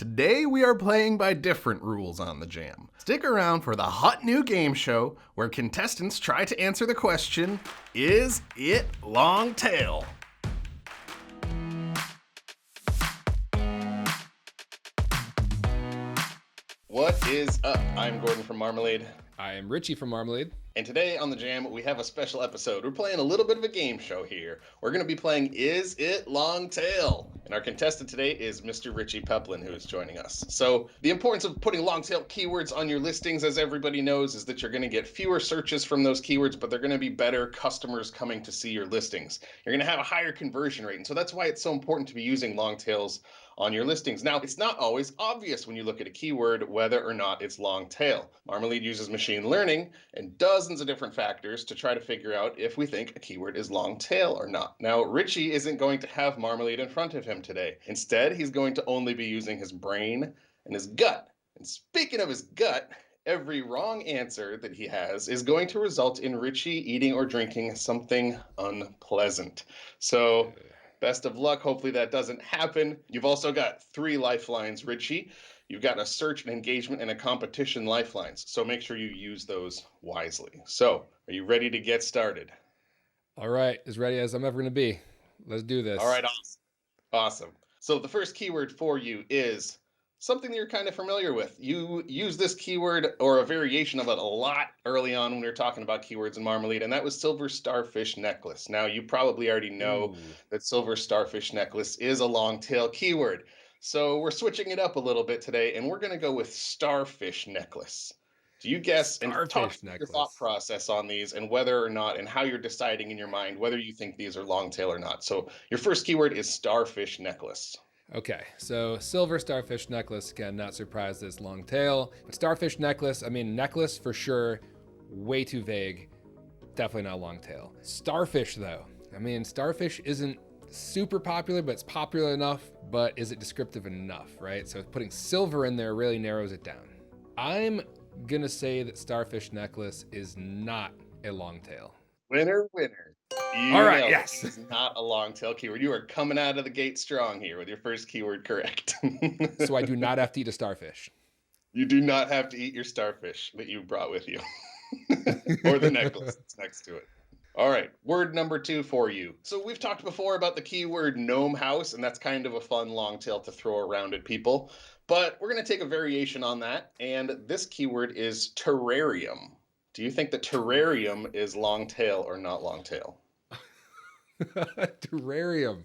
Today we are playing by different rules on the Jam. Stick around for the hot new game show where contestants try to answer the question, is it long tail? What is up? I'm Gordon from Marmalead. I am Richie from Marmalead. And today on the Jam, we have a special episode. We're playing a little bit of a game show here. We're going to be playing Is It Long Tail? And our contestant today is Mr. Richie Peplin, who is joining us. So the importance of putting long tail keywords on your listings, as everybody knows, is that you're going to get fewer searches from those keywords, but they're going to be better customers coming to see your listings. You're going to have a higher conversion rate. And so that's why it's so important to be using long tails on your listings. Now, it's not always obvious when you look at a keyword whether or not it's long tail. Marmalead uses machine learning and dozens of different factors to try to figure out if we think a keyword is long tail or not. Now, Richie isn't going to have Marmalead in front of him today. Instead, he's going to only be using his brain and his gut. And speaking of his gut, every wrong answer that he has is going to result in Richie eating or drinking something unpleasant. So best of luck. Hopefully that doesn't happen. You've also got 3 lifelines, Richie. You've got a search and engagement and a competition lifelines. So make sure you use those wisely. So are you ready to get started? All right, as ready as I'm ever going to be. Let's do this. All right, awesome. So the first keyword for you is something that you're kind of familiar with. You use this keyword or a variation of it a lot early on when we were talking about keywords in Marmalead, and that was silver starfish necklace. Now, you probably already know that silver starfish necklace is a long tail keyword. So we're switching it up a little bit today, and we're going to go with starfish necklace. Do you guess and talk your thought process on these and whether or not and how you're deciding in your mind whether you think these are long tail or not? So your first keyword is starfish necklace. Okay, so silver starfish necklace, again, not surprised it's long tail. But starfish necklace, I mean, necklace for sure, way too vague. Definitely not long tail. Starfish, though. I mean, starfish isn't super popular, but it's popular enough, but is it descriptive enough, right? So putting silver in there really narrows it down. I'm gonna say that starfish necklace is not a long tail. Winner. All right, yes. It's not a long tail keyword. You are coming out of the gate strong here with your first keyword correct. So I do not have to eat a starfish. You do not have to eat your starfish that you brought with you. Or the necklace that's next to it. All right, word number 2 for you. So we've talked before about the keyword gnome house, and that's kind of a fun long tail to throw around at people. But we're going to take a variation on that, and this keyword is terrarium. Do you think the terrarium is long tail or not long tail? Terrarium.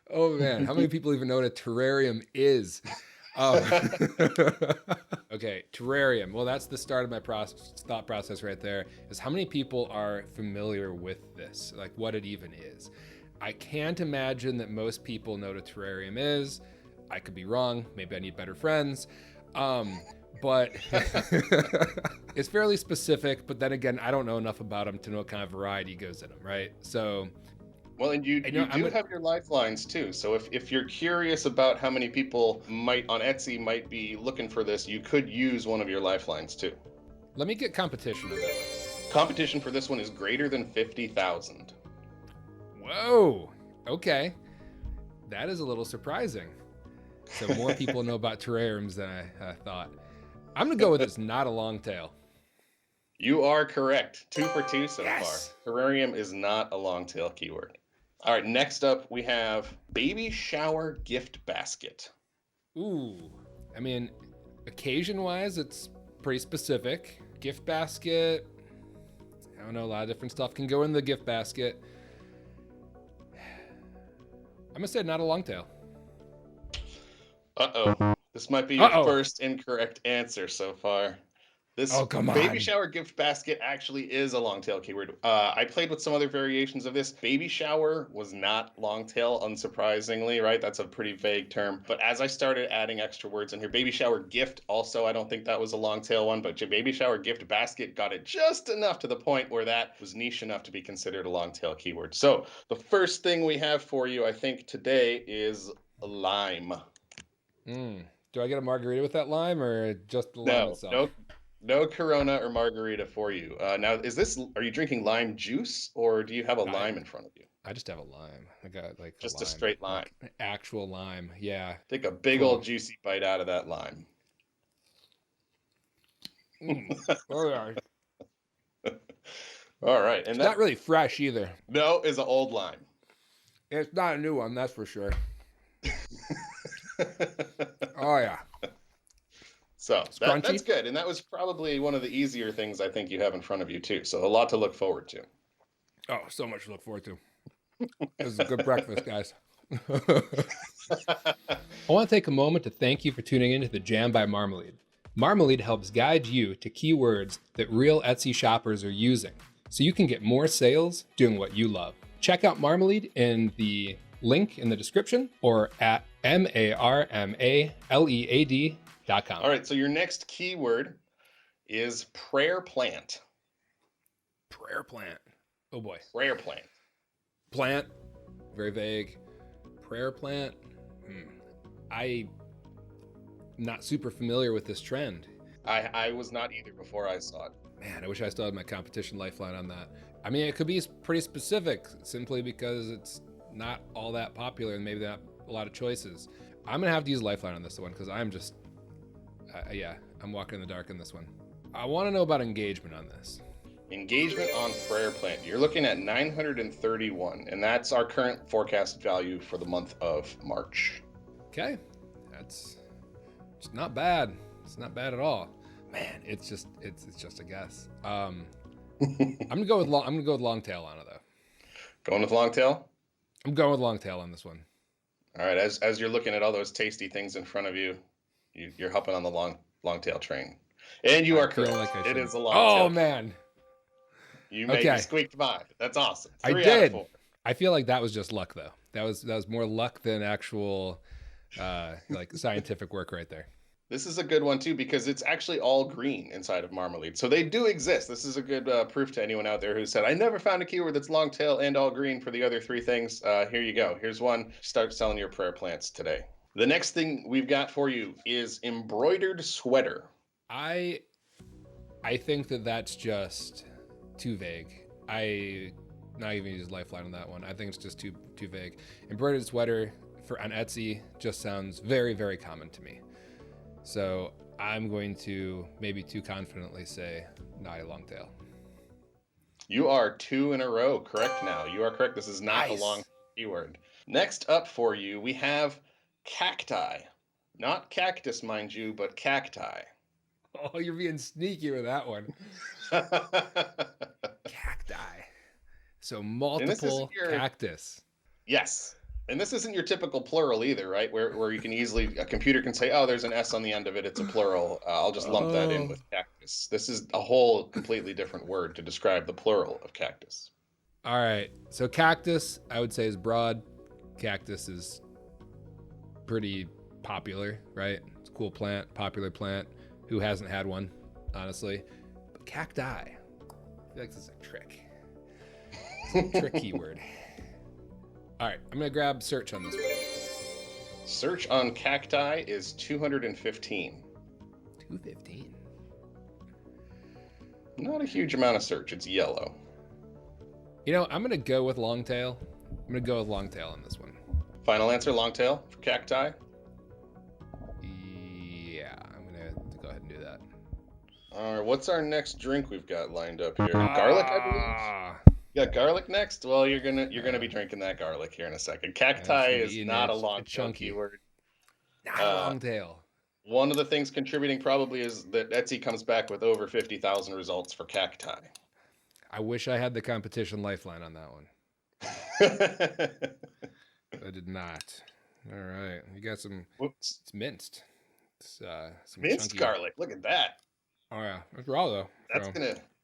Oh man, how many people even know what a terrarium is? Okay, terrarium. Well, that's the start of my thought process right there, is how many people are familiar with this, like what it even is. I can't imagine that most people know what a terrarium is. I could be wrong. Maybe I need better friends. But it's fairly specific, but then again, I don't know enough about them to know what kind of variety goes in them, right? So, well, and you do have your lifelines too. So if you're curious about how many people might on Etsy might be looking for this, you could use one of your lifelines too. Let me get competition on that one. Competition for this one is greater than 50,000. Whoa. Okay. That is a little surprising. So more people know about terrariums than I thought. I'm going to go with it's not a long tail. You are correct. 2 for 2 so far. Terrarium is not a long tail keyword. All right, next up we have baby shower gift basket. Ooh, I mean, occasion-wise, it's pretty specific. Gift basket, I don't know, a lot of different stuff can go in the gift basket. I'm going to say not a long tail. Uh-oh. This might be your first incorrect answer so far. This baby shower gift basket actually is a long tail keyword. I played with some other variations of this. Baby shower was not long tail, unsurprisingly, right? That's a pretty vague term. But as I started adding extra words in here, baby shower gift also, I don't think that was a long tail one, but baby shower gift basket got it just enough to the point where that was niche enough to be considered a long tail keyword. So the first thing we have for you, I think, today is lime. Do I get a margarita with that lime or just the lime itself? Nope. No Corona or margarita for you. Now, are you drinking lime juice or do you have a I lime in front of you? I just have a lime. I got like a Just a lime, straight lime. like an actual lime. Yeah. Take a big Cool. old juicy bite out of that lime. Oh yeah. All right. And It's not that, really fresh either. no, is an old lime. It's not a new one, that's for sure. Oh yeah. So It's that's crunchy. good. And that was probably one of the easier things I think you have in front of you, too. So a lot to look forward to. Oh, so much to look forward to. This is a good breakfast, guys. I want to take a moment to thank you for tuning in to the Jam by Marmalead. Marmalead helps guide you to keywords that real Etsy shoppers are using, so you can get more sales doing what you love. Check out Marmalead in the link in the description or at marmalead.com. All right. So your next keyword is prayer plant. Prayer plant. Oh boy. Prayer plant. Plant. Very vague. Prayer plant. I'm not super familiar with this trend. I was not either before I saw it. Man, I wish I still had my competition lifeline on that. I mean, it could be pretty specific simply because it's not all that popular and maybe not a lot of choices. I'm going to have to use lifeline on this one because I'm just, I'm walking in the dark in this one. I want to know about engagement on this. Engagement on prayer plant. You're looking at 931, and that's our current forecast value for the month of March. Okay, it's not bad. It's not bad at all. Man, it's just a guess. I'm gonna go with long tail on it though. Going with long tail? I'm going with long tail on this one. All right. As you're looking at all those tasty things in front of you, you're hopping on the long tail train, and you are correct. Like it is a long tail. Oh tail. Man, you squeaked by. That's awesome. I did. Out of 4. I feel like that was just luck though. That was more luck than actual like scientific work right there. This is a good one too because it's actually all green inside of Marmalead. So they do exist. This is a good proof to anyone out there who said, I never found a keyword that's long tail and all green for the other 3 things. Here you go. Here's one. Start selling your prayer plants today. The next thing we've got for you is embroidered sweater. I think that's just too vague. I not even use lifeline on that one. I think it's just too vague. Embroidered sweater on Etsy just sounds very, very common to me. So I'm going to maybe too confidently say not a long tail. You are 2 in a row correct now. You are correct. This is not a long keyword. Next up for you, we have cacti. Not cactus, mind you, but cacti. Oh, you're being sneaky with that one. Cacti. So multiple cactus. Yes. And this isn't your typical plural either, right? Where you can easily, a computer can say, oh, there's an S on the end of it. It's a plural. I'll just lump that in with cactus. This is a whole completely different word to describe the plural of cactus. All right. So cactus, I would say, is broad. Cactus is pretty popular, right? It's a cool plant, popular plant. Who hasn't had one, honestly? But cacti, I feel like this is a trick. It's a trick keyword. All right, I'm going to grab search on this one. Search on cacti is 215. 215? Not a huge amount of search. It's yellow. You know, I'm going to go with long tail. I'm going to go with long tail on this one. Final answer, long tail for cacti? Yeah, I'm going to go ahead and do that. All right, what's our next drink we've got lined up here? Garlic, I believe? You got garlic next? Well, you're gonna be drinking that garlic here in a second. Cacti is not a long tail keyword. Not a long tail. One of the things contributing probably is that Etsy comes back with over 50,000 results for cacti. I wish I had the competition lifeline on that one. I did not. All right, you got some. Whoops. It's minced. It's some minced chunky garlic. Look at that. Oh yeah, it's raw though.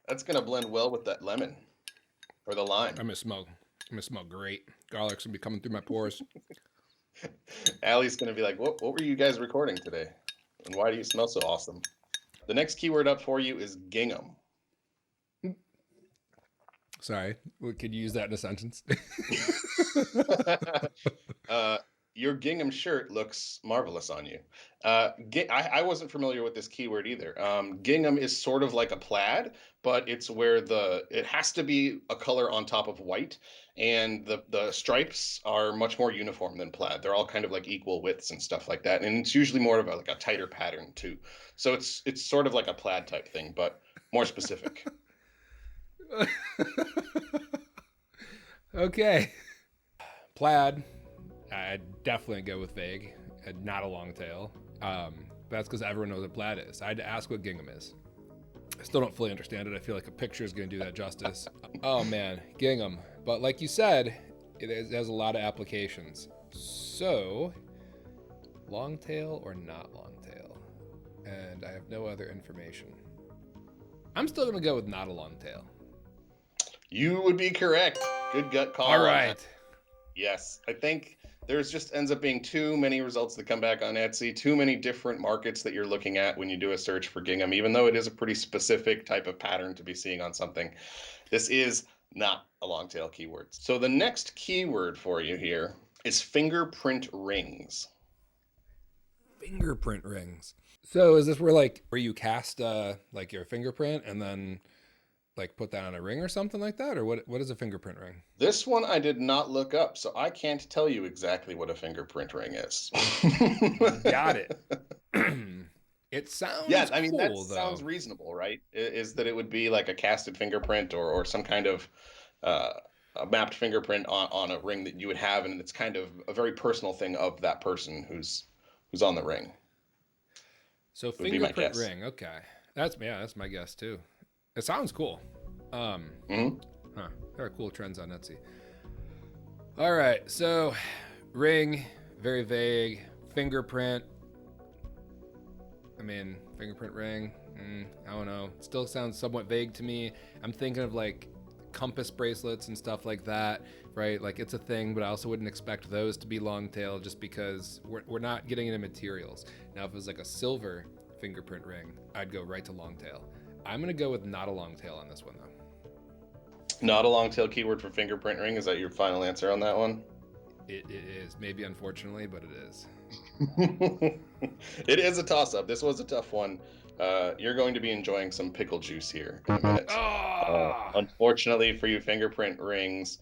That's gonna blend well with that lemon. Or the lime. I'm gonna smell great. Garlic's gonna be coming through my pores. Allie's gonna be like, what were you guys recording today? And why do you smell so awesome? The next keyword up for you is gingham. Sorry, could you use that in a sentence? your gingham shirt looks marvelous on you. I wasn't familiar with this keyword either. Gingham is sort of like a plaid, but it's where it has to be a color on top of white, and the stripes are much more uniform than plaid. They're all kind of like equal widths and stuff like that, and it's usually more of like a tighter pattern too. So it's sort of like a plaid type thing, but more specific. Okay. Plaid. I'd definitely go with vague and not a long tail. That's because everyone knows what plaid is. I had to ask what gingham is. I still don't fully understand it. I feel like a picture is going to do that justice. Oh man, gingham. But like you said, it has a lot of applications. So, long tail or not long tail? And I have no other information. I'm still going to go with not a long tail. You would be correct. Good gut call. All right. Yes, I think there's just ends up being too many results that come back on Etsy, too many different markets that you're looking at when you do a search for gingham, even though it is a pretty specific type of pattern to be seeing on something. This is not a long tail keyword. So the next keyword for you here is fingerprint rings. Fingerprint rings. So is this where you cast like your fingerprint and then like put that on a ring or something like that? Or what is a fingerprint ring? This one I did not look up, so I can't tell you exactly what a fingerprint ring is. Got it. It sounds I mean, cool, that sounds though. reasonable, right? Is that it would be like a casted fingerprint or some kind of uh, a mapped fingerprint on a ring that you would have, and it's kind of a very personal thing of that person who's on the ring. So Would be my fingerprint guess. ring. Okay. That's my guess too. It sounds cool. Hmm. There are cool trends on Etsy. All right. So ring, very vague. Fingerprint. I mean, fingerprint ring. I don't know. It still sounds somewhat vague to me. I'm thinking of like compass bracelets and stuff like that, right? Like it's a thing, but I also wouldn't expect those to be long tail just because we're not getting into materials. Now, if it was like a silver fingerprint ring, I'd go right to long tail. I'm going to go with not a long tail on this one, though. Not a long tail keyword for fingerprint ring. Is that your final answer on that one? It is. Maybe unfortunately, but it is. It is a toss-up. This was a tough one. You're going to be enjoying some pickle juice here in a minute. Unfortunately for you, fingerprint rings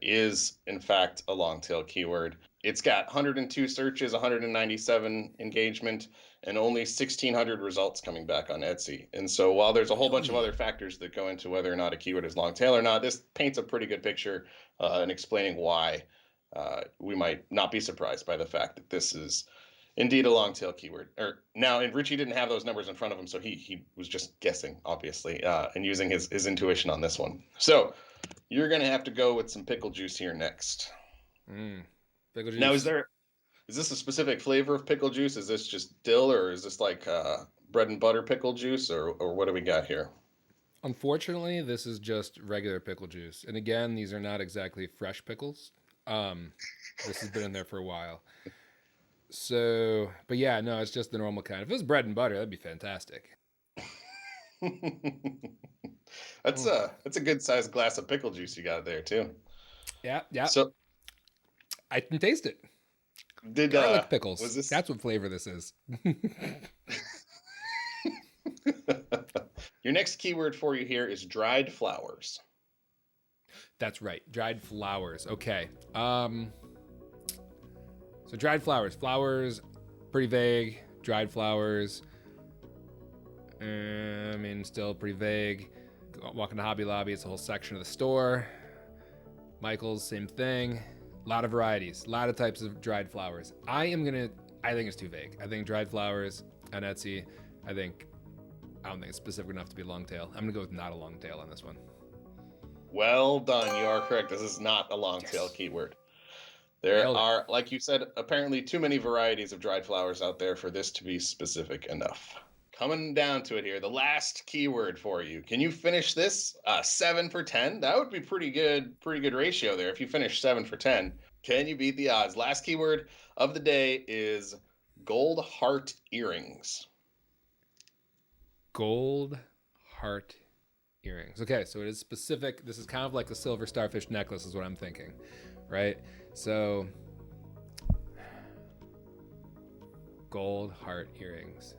is in fact a long tail keyword. It's got 102 searches, 197 engagement, and only 1,600 results coming back on Etsy. And so while there's a whole bunch of other factors that go into whether or not a keyword is long tail or not, this paints a pretty good picture in explaining why we might not be surprised by the fact that this is indeed a long tail keyword. And Richie didn't have those numbers in front of him, so he was just guessing, obviously, and using his intuition on this one. So you're gonna have to go with some pickle juice here next. Pickle juice. Now, is this a specific flavor of pickle juice? Is this just dill, or is this like bread and butter pickle juice, or what do we got here? Unfortunately, this is just regular pickle juice. And again, these are not exactly fresh pickles. This has been in there for a while. So, but yeah, no, it's just the normal kind. If it was bread and butter, that'd be fantastic. That's a good sized glass of pickle juice you got there too. Yeah. So I can taste it. did Garlic pickles. was this That's what flavor this is. Your next keyword for you here is dried flowers. That's right. Dried flowers. Okay. So dried flowers. Flowers, pretty vague. Dried flowers. I mean, still pretty vague. Walking to Hobby Lobby, it's a whole section of the store. Michael's, same thing. A lot of varieties, a lot of types of dried flowers. I think it's too vague. I think dried flowers on Etsy, I don't think it's specific enough to be long tail. I'm gonna go with not a long tail on this one. Well done. You are correct. This is not a long tail keyword. There are, like you said, apparently too many varieties of dried flowers out there for this to be specific enough. Coming down to it here, the last keyword for you. Can you finish this 7 for 10? That would be pretty good ratio there. If you finish 7 for 10, can you beat the odds? Last keyword of the day is gold heart earrings. Gold heart earrings. Okay, so it is specific. This is kind of like the silver starfish necklace is what I'm thinking, right? So Gold heart earrings.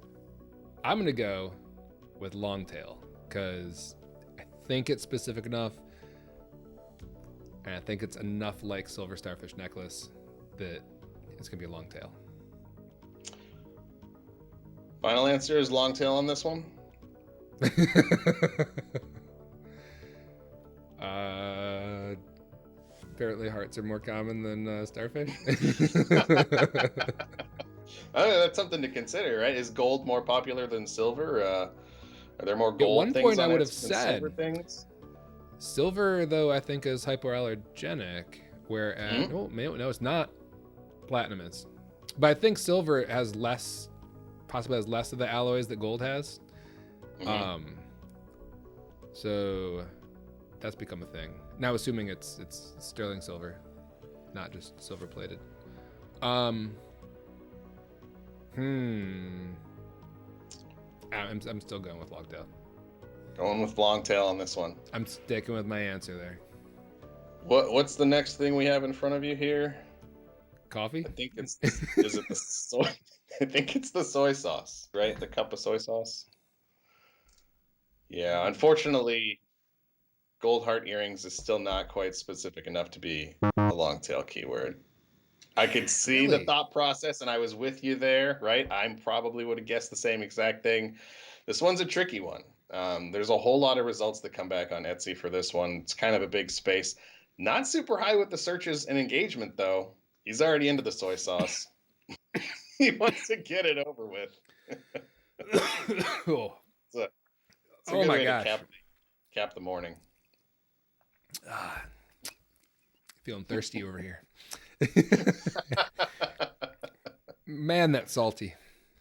I'm gonna go with long tail because I think it's specific enough, and I think it's enough like silver starfish necklace that it's gonna be a long tail. Final answer is long tail on this one. Apparently hearts are more common than starfish. I don't know, that's something to consider, right? Is gold more popular than silver? Are there more gold one things point on I would it have than silver said things? Silver, though, I think is hypoallergenic, whereas no, it's not. Platinum is, but I think silver has less, possibly has less of the alloys that gold has. So that's become a thing now, assuming it's sterling silver, not just silver plated. I'm still going with long tail. Going with long tail on this one. I'm sticking with my answer there. What's the next thing we have in front of you here? Coffee? I think it's is it the soy? I think it's the soy sauce, right? The cup of soy sauce. Yeah, unfortunately, gold heart earrings is still not quite specific enough to be a long tail keyword. I could see the thought process, and I was with you there, right? I probably would have guessed the same exact thing. This one's a tricky one. There's a whole lot of results that come back on Etsy for this one. It's kind of a big space. Not super high with the searches and engagement, though. He's already into the soy sauce. He wants to get it over with. Cool. It's a Oh good my way gosh. to cap the morning. Feeling thirsty over here. Man, that's salty.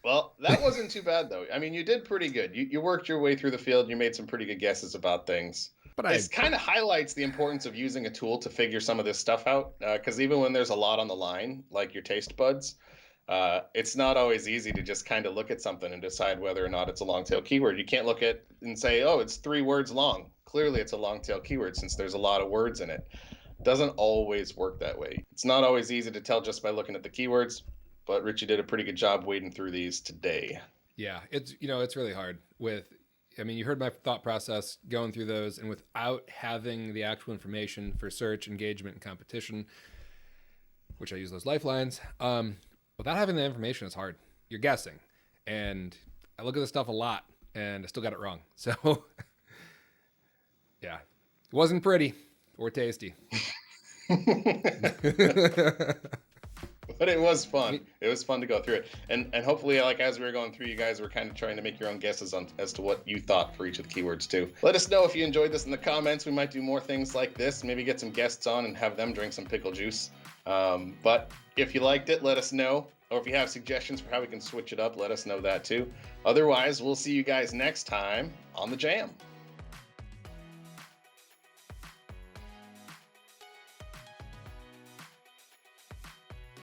Well, that wasn't too bad, though. I mean, you did pretty good. You worked your way through the field. You made some pretty good guesses about things. But it kind of highlights the importance of using a tool to figure some of this stuff out. Because even when there's a lot on the line, like your taste buds, it's not always easy to just kind of look at something and decide whether or not it's a long tail keyword. You can't look at and say, oh, it's 3 words long. Clearly, it's a long tail keyword since there's a lot of words in it. It doesn't always work that way. It's not always easy to tell just by looking at the keywords. But Richie did a pretty good job wading through these today. Yeah, it's really hard you heard my thought process going through those, and without having the actual information for search, engagement, and competition, which I use those lifelines, without having the information is hard. You're guessing. And I look at this stuff a lot, and I still got it wrong. So, yeah, it wasn't pretty or tasty. But it was fun. It was fun to go through it. And hopefully, like as we were going through, you guys were kind of trying to make your own guesses as to what you thought for each of the keywords too. Let us know if you enjoyed this in the comments. We might do more things like this, maybe get some guests on and have them drink some pickle juice. But if you liked it, let us know. Or if you have suggestions for how we can switch it up, let us know that too. Otherwise, we'll see you guys next time on The Jam.